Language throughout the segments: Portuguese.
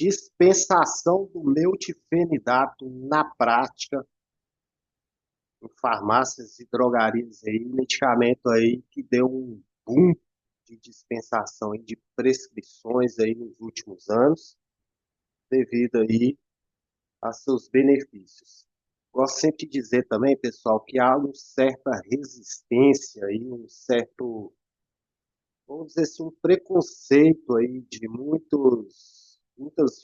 Dispensação do metilfenidato na prática em farmácias e drogarias aí, medicamento aí que deu um boom de dispensação e de prescrições aí nos últimos anos, devido aí a seus benefícios. Gosto sempre de dizer também, pessoal, que há uma certa resistência aí, um certo, vamos dizer assim, um preconceito aí de muitas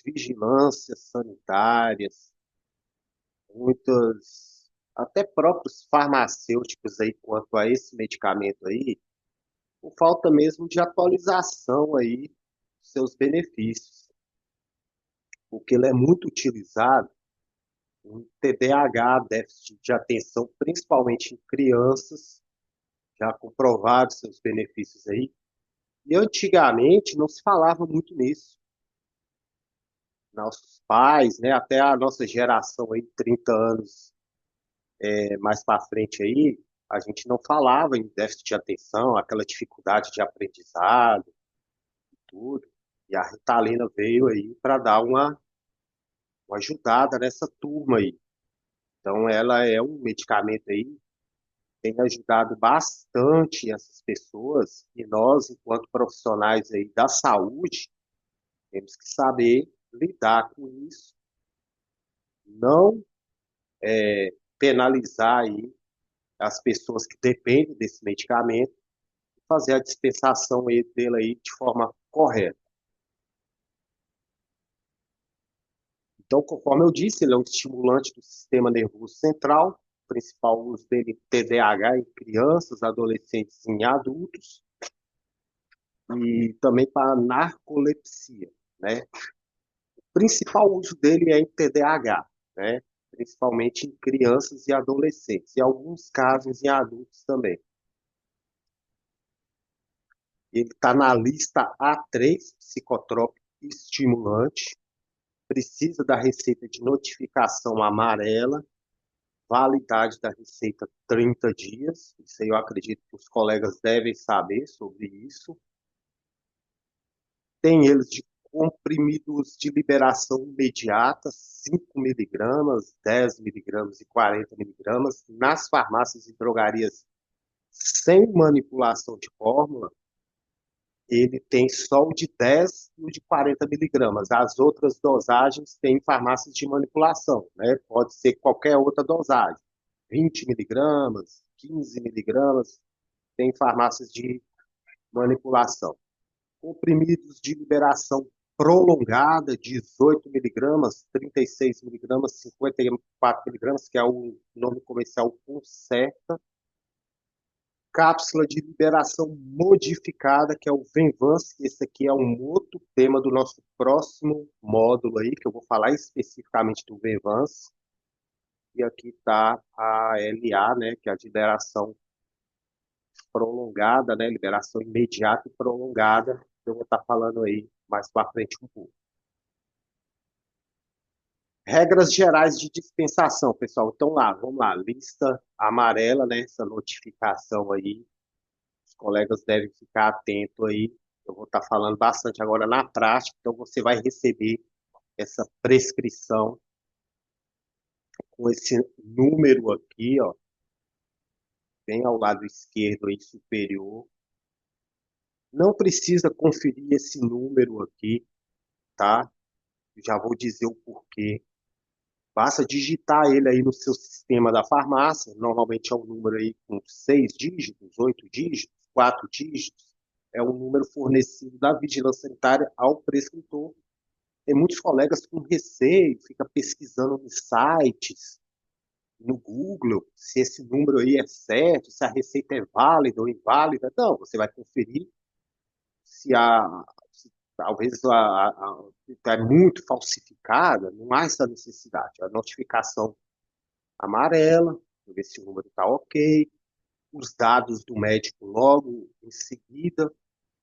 vigilâncias sanitárias, muitas, até próprios farmacêuticos aí quanto a esse medicamento aí, por falta mesmo de atualização aí dos seus benefícios, porque ele é muito utilizado em TDAH, déficit de atenção, principalmente em crianças, já comprovados seus benefícios aí. E antigamente não se falava muito nisso. Nossos pais, né, até a nossa geração aí, 30 anos mais para frente aí, a gente não falava em déficit de atenção, aquela dificuldade de aprendizado, tudo. E a Ritalina veio aí para dar uma ajudada nessa turma aí. Então, ela é um medicamento aí que tem ajudado bastante essas pessoas e nós, enquanto profissionais aí da saúde, temos que saber lidar com isso, não penalizar aí as pessoas que dependem desse medicamento, fazer a dispensação dele aí de forma correta. Então, conforme eu disse, ele é um estimulante do sistema nervoso central, o principal uso dele em TDAH em crianças, adolescentes e em adultos, e também para narcolepsia, né? O principal uso dele é em TDAH, né? Principalmente em crianças e adolescentes, e alguns casos em adultos também. Ele está na lista A3, psicotrópico estimulante, precisa da receita de notificação amarela, validade da receita 30 dias. Isso aí eu acredito que os colegas devem saber sobre isso. Tem eles de comprimidos de liberação imediata, 5 miligramas, 10 miligramas e 40 miligramas, nas farmácias e drogarias sem manipulação de fórmula, ele tem só o de 10 e o de 40 miligramas. As outras dosagens têm farmácias de manipulação, né? Pode ser qualquer outra dosagem, 20 miligramas, 15 miligramas, tem farmácias de manipulação. Comprimidos de liberação prolongada, 18 miligramas, 36 miligramas, 54 miligramas, que é o nome comercial Concerta. Cápsula de liberação modificada, que é o Venvance. Esse aqui é um outro tema do nosso próximo módulo aí, que eu vou falar especificamente do Venvance. E aqui está a LA, né, que é a liberação prolongada, né, liberação imediata e prolongada. Eu vou estar falando aí mais para frente um pouco. Regras gerais de dispensação, pessoal. Então lá, vamos lá, lista amarela, né, essa notificação aí. Os colegas devem ficar atentos aí. Eu vou estar falando bastante agora na prática, então você vai receber essa prescrição com esse número aqui, ó, bem ao lado esquerdo aí superior. Não precisa conferir esse número aqui, tá? Já vou dizer o porquê. Basta digitar ele aí no seu sistema da farmácia. Normalmente é um número aí com 6 dígitos, 8 dígitos, 4 dígitos. É um número fornecido da Vigilância Sanitária ao prescritor. Tem muitos colegas com receio, fica pesquisando nos sites, no Google, se esse número aí é certo, se a receita é válida ou inválida. Não, você vai conferir se talvez é muito falsificada, não há essa necessidade. A notificação amarela, ver se o número está ok, os dados do médico logo em seguida,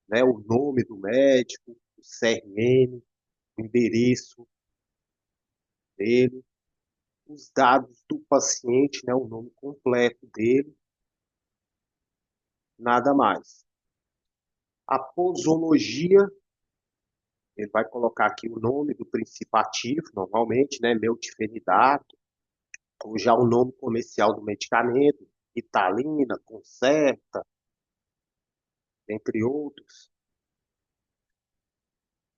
né, o nome do médico, o CRM, o endereço dele, os dados do paciente, né, o nome completo dele, nada mais. A posologia Ele vai colocar aqui o nome do princípio ativo, normalmente, né? Metilfenidato, ou já o nome comercial do medicamento, Ritalina, Concerta, entre outros.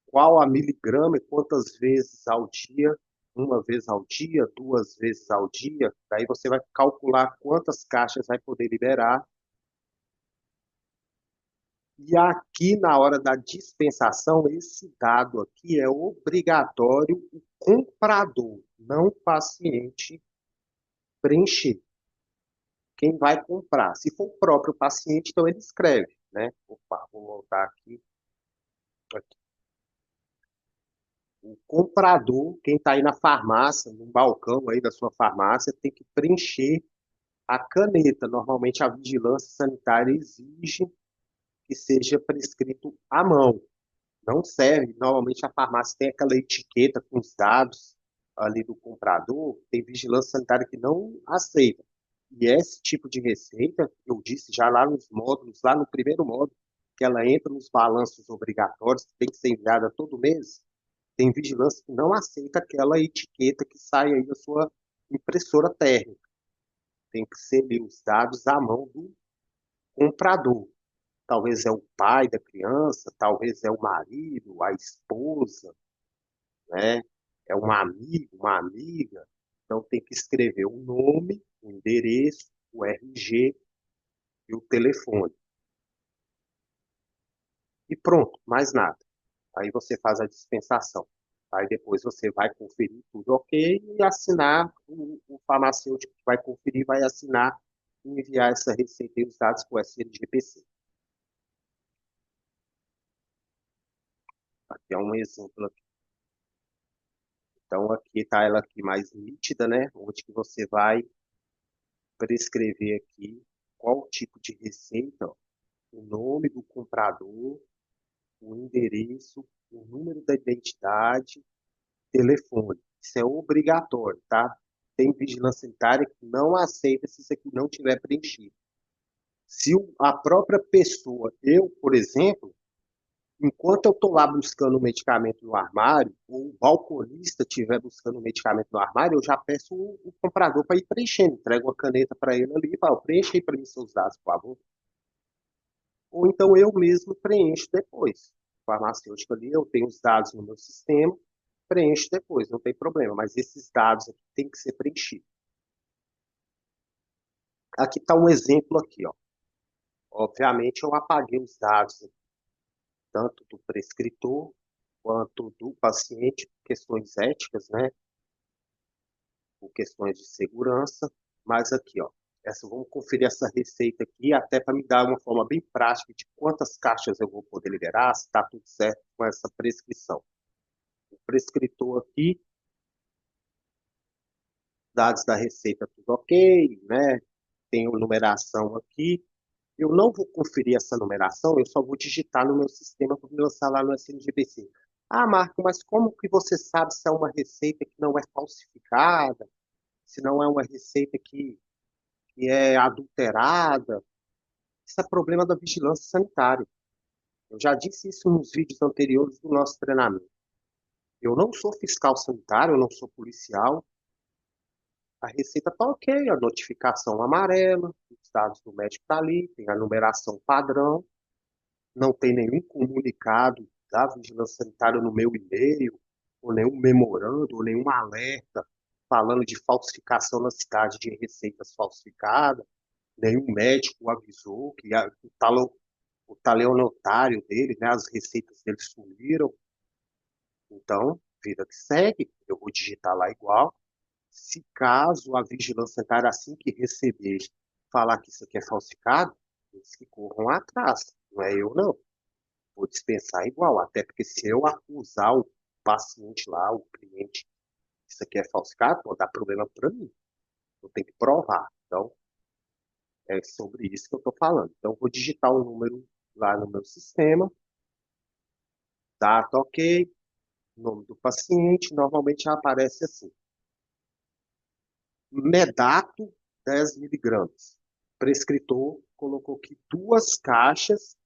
Qual a miligrama e quantas vezes ao dia? Uma vez ao dia, duas vezes ao dia. Daí você vai calcular quantas caixas vai poder liberar. E aqui, na hora da dispensação, esse dado aqui é obrigatório o comprador, não o paciente, preencher. Quem vai comprar? Se for o próprio paciente, então ele escreve, né? Opa, vou voltar aqui. Aqui. O comprador, quem está aí na farmácia, no balcão aí da sua farmácia, tem que preencher a caneta. Normalmente a vigilância sanitária exige que seja prescrito à mão. Não serve. Normalmente a farmácia tem aquela etiqueta com os dados ali do comprador, tem vigilância sanitária que não aceita. E esse tipo de receita, eu disse já lá nos módulos, lá no primeiro módulo, que ela entra nos balanços obrigatórios, que tem que ser enviada todo mês, tem vigilância que não aceita aquela etiqueta que sai aí da sua impressora térmica. Tem que ser ali os dados à mão do comprador. Talvez é o pai da criança, talvez é o marido, a esposa, né? É um amigo, uma amiga. Então tem que escrever o nome, o endereço, o RG e o telefone. E pronto, mais nada. Aí você faz a dispensação. Aí depois você vai conferir tudo ok e assinar, o farmacêutico que vai conferir vai assinar e enviar essa receita e os dados para o SNGPC. Aqui é um exemplo aqui. Então aqui está ela aqui mais nítida, né? Onde que você vai prescrever aqui qual tipo de receita, ó, o nome do comprador, o endereço, o número da identidade, telefone. Isso é obrigatório, tá? Tem vigilância sanitária que não aceita se isso aqui não tiver preenchido. Se a própria pessoa, eu, por exemplo, enquanto eu estou lá buscando o medicamento no armário, ou o balconista estiver buscando o medicamento no armário, eu já peço o comprador para ir preenchendo. Entrego uma caneta para ele ali e falo, preencha aí para mim seus dados, por favor. Ou então eu mesmo preencho depois. O farmacêutico ali, eu tenho os dados no meu sistema, preencho depois, não tem problema. Mas esses dados aqui têm que ser preenchidos. Aqui está um exemplo aqui, ó. Obviamente eu apaguei os dados tanto do prescritor quanto do paciente, por questões éticas, né? Por questões de segurança. Mas aqui, ó, vamos conferir essa receita aqui, até para me dar uma forma bem prática de quantas caixas eu vou poder liberar, se está tudo certo com essa prescrição. O prescritor aqui, dados da receita tudo ok, né? Tem a numeração aqui. Eu não vou conferir essa numeração, eu só vou digitar no meu sistema para me lançar lá no SNGBC. Ah, Marco, mas como que você sabe se é uma receita que não é falsificada, se não é uma receita que é adulterada? Isso é problema da vigilância sanitária. Eu já disse isso nos vídeos anteriores do nosso treinamento. Eu não sou fiscal sanitário, eu não sou policial. A receita está ok, a notificação amarela, os dados do médico está ali, tem a numeração padrão, não tem nenhum comunicado da vigilância sanitária no meu e-mail, ou nenhum memorando, ou nenhum alerta falando de falsificação na cidade de receitas falsificadas, nenhum médico avisou que o talionotário dele, né, as receitas dele sumiram. Então, vida que segue, eu vou digitar lá igual. Se caso a vigilância sanitária, assim que receber, falar que isso aqui é falsificado, eles que corram atrás, não é eu não. Vou dispensar igual, até porque se eu acusar o paciente lá, o cliente, que isso aqui é falsificado, pode dar problema para mim. Eu tenho que provar. Então, é sobre isso que eu estou falando. Então, vou digitar o número lá no meu sistema, data ok, nome do paciente, normalmente aparece assim. Medato, 10 miligramas. Prescritor colocou aqui duas caixas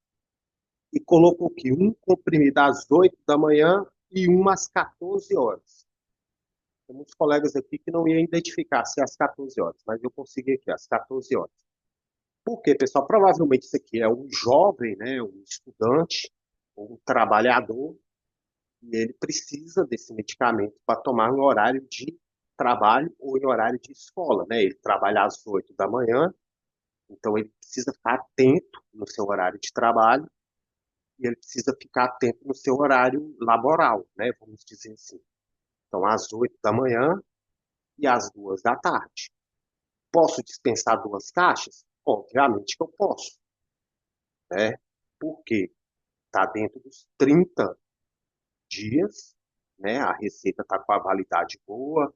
e colocou aqui um comprimido às 8 da manhã e um às 14 horas. Tem muitos colegas aqui que não iam identificar se é às 14 horas, mas eu consegui aqui, às 14 horas. Por quê, pessoal? Provavelmente isso aqui é um jovem, né, um estudante, ou um trabalhador, e ele precisa desse medicamento para tomar em horário de trabalho ou em horário de escola, né? Ele trabalha às 8 da manhã, então ele precisa ficar atento no seu horário de trabalho e ele precisa ficar atento no seu horário laboral, né? Vamos dizer assim. Então, às 8 da manhã e às 2 da tarde. Posso dispensar 2 caixas? Obviamente que eu posso, né? Porque está dentro dos 30 dias, né? A receita está com a validade boa,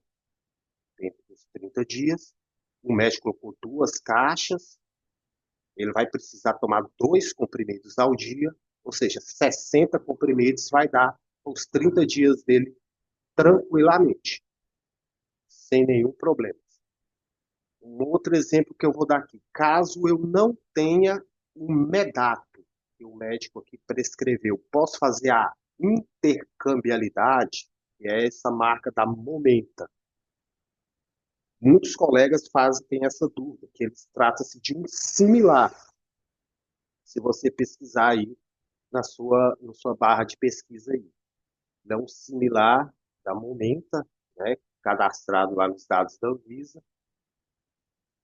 dentro dos 30 dias. O médico colocou 2 caixas, ele vai precisar tomar 2 comprimidos ao dia, ou seja, 60 comprimidos vai dar os 30 dias dele tranquilamente, sem nenhum problema. Um outro exemplo que eu vou dar aqui, caso eu não tenha o medato que o médico aqui prescreveu, posso fazer a intercambialidade, que é essa marca da Momenta. Muitos colegas têm essa dúvida, que eles tratam-se de um similar. Se você pesquisar aí na sua barra de pesquisa aí, não similar da Momenta, né, cadastrado lá nos dados da Anvisa.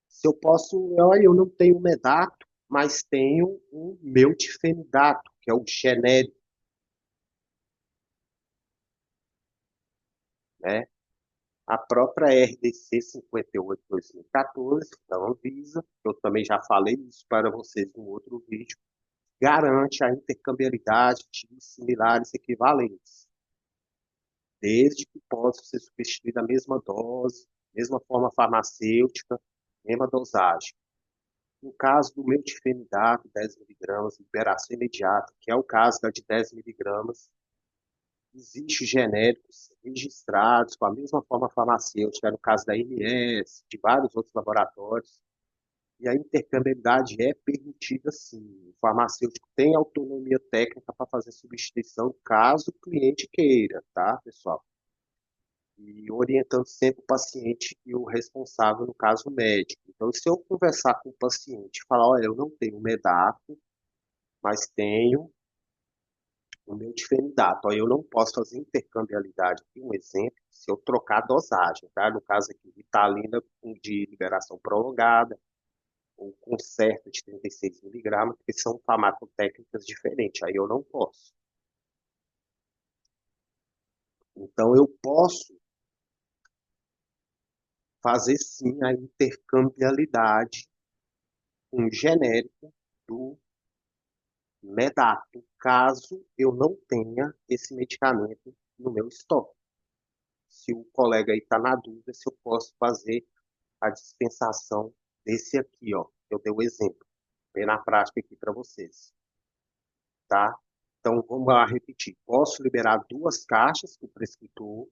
Se eu posso, eu não tenho medato, mas tenho o meltifenidato, que é o genérico, né? A própria RDC 58/2014, da Anvisa, eu também já falei isso para vocês no outro vídeo, garante a intercambiabilidade de similares equivalentes, desde que possa ser substituída a mesma dose, mesma forma farmacêutica, mesma dosagem. No caso do metilfenidato, 10 miligramas, liberação imediata, que é o caso da de 10 miligramas, existem genéricos registrados com a mesma forma farmacêutica, no caso da MS, de vários outros laboratórios, e a intercambiabilidade é permitida sim. O farmacêutico tem autonomia técnica para fazer substituição caso o cliente queira, tá, pessoal? E orientando sempre o paciente e o responsável, no caso o médico. Então, se eu conversar com o paciente e falar, olha, eu não tenho medato, mas tenho o meu difenidato, aí eu não posso fazer intercambiabilidade. Aqui um exemplo, se eu trocar a dosagem, tá? No caso aqui, Ritalina de liberação prolongada, ou concerto de 36 miligramas, que são farmacotécnicas diferentes, aí eu não posso. Então, eu posso fazer sim a intercambiabilidade com o genérico do medato, caso eu não tenha esse medicamento no meu estoque. Se o colega aí está na dúvida, se eu posso fazer a dispensação desse aqui, ó. Eu dei o exemplo, bem na prática aqui para vocês, tá? Então, vamos lá repetir. Posso liberar 2 caixas que o prescritor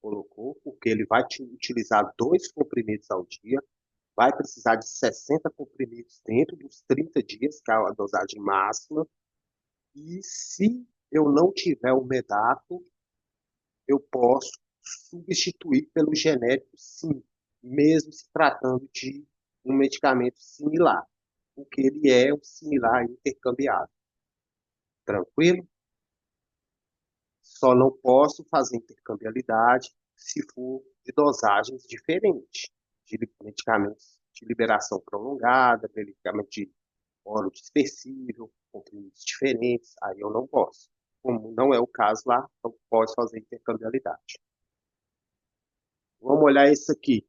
colocou, porque ele vai utilizar 2 comprimidos ao dia, vai precisar de 60 comprimidos dentro dos 30 dias, que é a dosagem máxima. E se eu não tiver o medato, eu posso substituir pelo genérico, sim, mesmo se tratando de um medicamento similar, porque ele é um similar intercambiável. Tranquilo? Só não posso fazer intercambiabilidade se for de dosagens diferentes, de medicamentos de liberação prolongada, medicamento de óleo dispersível, comprimidos diferentes, aí eu não posso. Como não é o caso lá, não posso fazer intercambiabilidade. Vamos olhar esse aqui.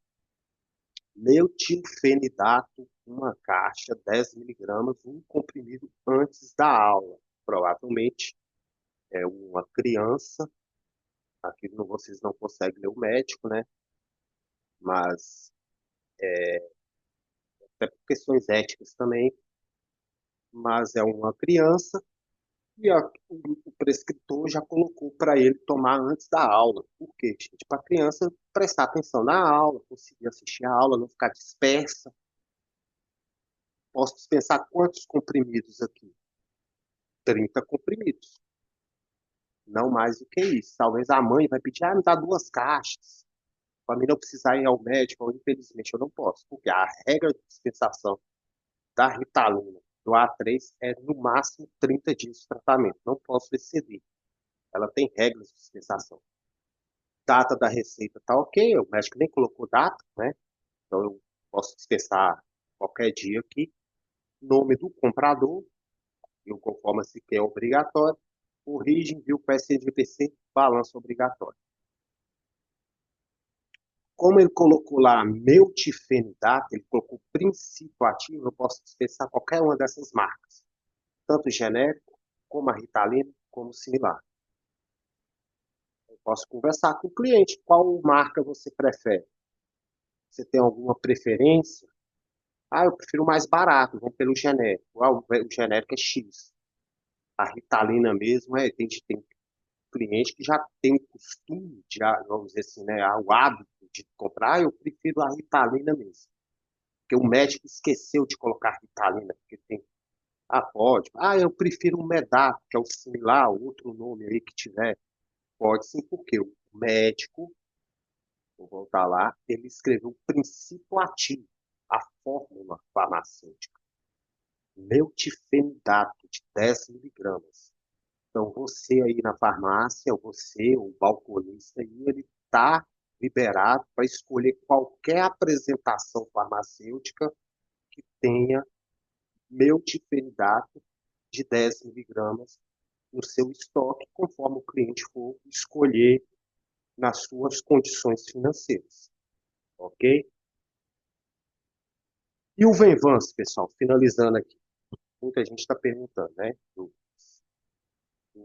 Metilfenidato, uma caixa, 10 miligramas, um comprimido antes da aula. Provavelmente é uma criança, aqui vocês não conseguem ler o médico, né? Mas até por questões éticas também, mas é uma criança e o prescritor já colocou para ele tomar antes da aula. Por quê, gente? Para a criança prestar atenção na aula, conseguir assistir a aula, não ficar dispersa. Posso dispensar quantos comprimidos aqui? 30 comprimidos. Não mais do que isso. Talvez a mãe vai pedir, me dá 2 caixas, para mim não precisar ir ao médico. Infelizmente, eu não posso, porque a regra de dispensação da Ritalina do A3 é no máximo 30 dias de tratamento. Não posso exceder. Ela tem regras de dispensação. Data da receita tá ok, o médico nem colocou data, né? Então eu posso dispensar qualquer dia aqui. Nome do comprador, eu conforme se que é obrigatório. Origem, viu, PSDPC, balanço obrigatório. Como ele colocou lá meltifenidato, ele colocou princípio ativo, eu posso dispensar qualquer uma dessas marcas, tanto genérico, como a Ritalina, como similar. Eu posso conversar com o cliente, qual marca você prefere? Você tem alguma preferência? Eu prefiro mais barato, vamos pelo genérico. O genérico é X. A Ritalina mesmo, tem cliente que já tem o costume, de, vamos dizer assim, né, o hábito de comprar. Eu prefiro a Ritalina mesmo. Porque o médico esqueceu de colocar Ritalina, porque tem. Pode. Eu prefiro um Medac, que é o similar, outro nome aí que tiver. Pode sim, porque o médico, vou voltar lá, ele escreveu o princípio ativo, a fórmula farmacêutica. Meltifenidato de 10 miligramas. Então, você aí na farmácia, você, o balconista, aí, ele está liberado para escolher qualquer apresentação farmacêutica que tenha meltifenidato de 10 miligramas no seu estoque, conforme o cliente for escolher nas suas condições financeiras. Ok? E o Venvance, pessoal, finalizando aqui. Muita gente está perguntando, né? O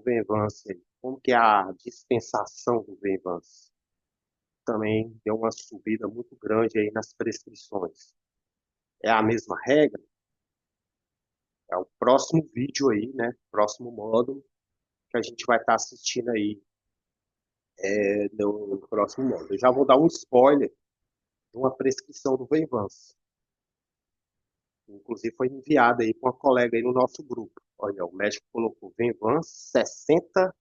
Venvance, como que é a dispensação do Venvance? Também deu uma subida muito grande aí nas prescrições. É a mesma regra? É o próximo vídeo aí, né? Próximo módulo que a gente vai estar assistindo aí no próximo módulo. Eu já vou dar um spoiler de uma prescrição do Venvance. Inclusive foi enviada aí para uma colega aí no nosso grupo. Olha, o médico colocou Venvance 60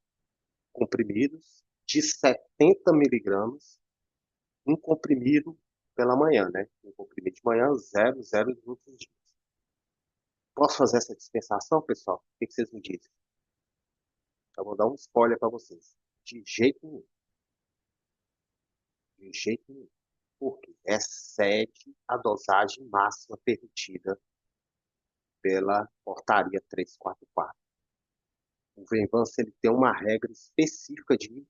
comprimidos de 70 miligramas, um comprimido pela manhã, né? Um comprimido de manhã, zero dos outros dias. Posso fazer essa dispensação, pessoal? O que vocês me dizem? Eu vou dar um spoiler para vocês. De jeito nenhum. De jeito nenhum. Porque excede a dosagem máxima permitida pela portaria 344. O Venvance ele tem uma regra específica de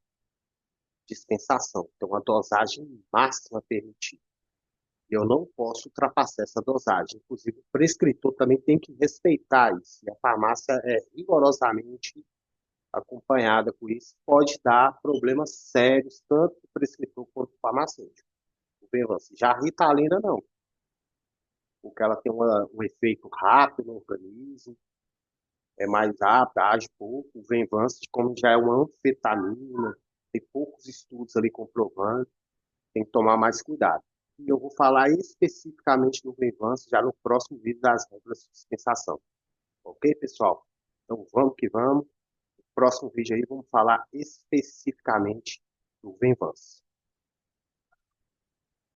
dispensação. Então, a dosagem máxima permitida. Eu não posso ultrapassar essa dosagem. Inclusive, o prescritor também tem que respeitar isso. E a farmácia é rigorosamente acompanhada com isso. Pode dar problemas sérios, tanto para o prescritor quanto para o farmacêutico. Já a Ritalina, não. Porque ela tem um efeito rápido no organismo, é mais rápido, age pouco. O Venvance, como já é uma anfetamina, tem poucos estudos ali comprovando, tem que tomar mais cuidado. E eu vou falar especificamente do Venvance já no próximo vídeo das regras de dispensação. Ok, pessoal? Então vamos que vamos. No próximo vídeo aí vamos falar especificamente do Venvance.